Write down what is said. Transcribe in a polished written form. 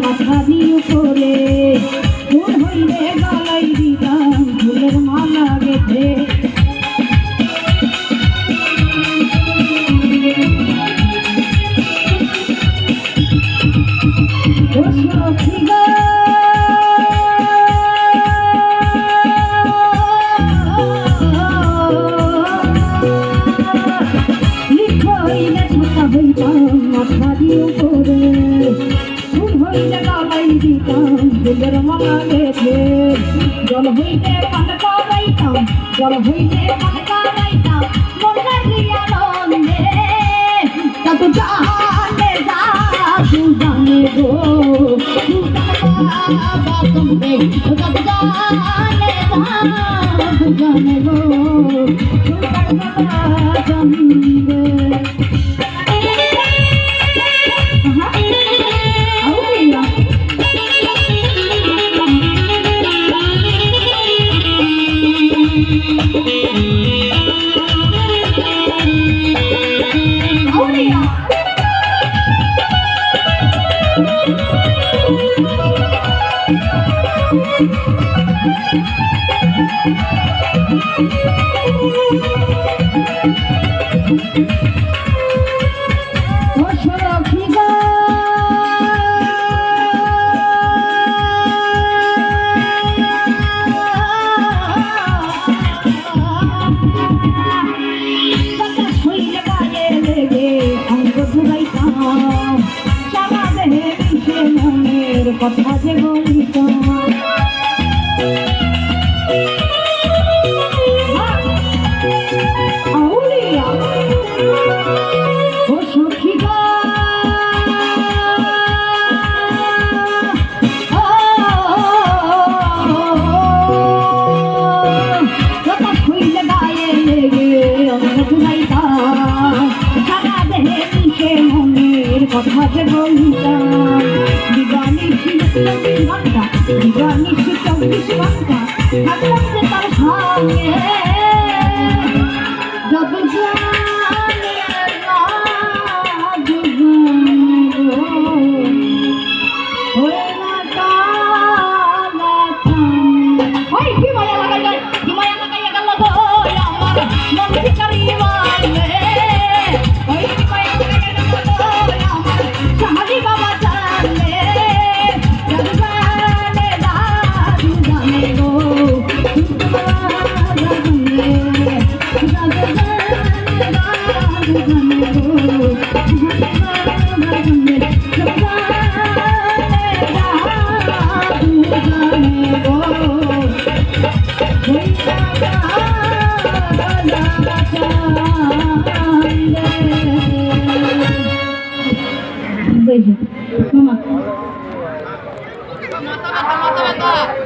মাথা দিয়ে উপরে ফুল হইলে গলাই দিতাম ফুলের মালা গেঁথে মাথা দিয়ে উপরে ফুল হইলে গলাই দিতাম ফুলের মালা গেঁথে জল হইলে পান করাইতাম জল হইলে পান করাইতাম মনে দিয়া নন্দে তত জানে যা তু জানে গো তু জানা তুমি তত জানে যা তু জানে গো তু জানা জানবে কথা যে বলিতাম আউলিয়া ও সখী গা কথা কইলে গায়ে লেগে অঙ্গ বুঝাইতাম সারা দেহে মিশে মনের কথা যে বলিতাম ঘন্টা দিবানি 24 ঘন্টা থাকলাম যে তার সঙ্গে যত জানি কি মায়া লাগাই গেল গো আমার মন শিকারি মারলে কি মায়া লাগাই গেল গো আমার সাহায্য বাবা জানলে Mama. Mata.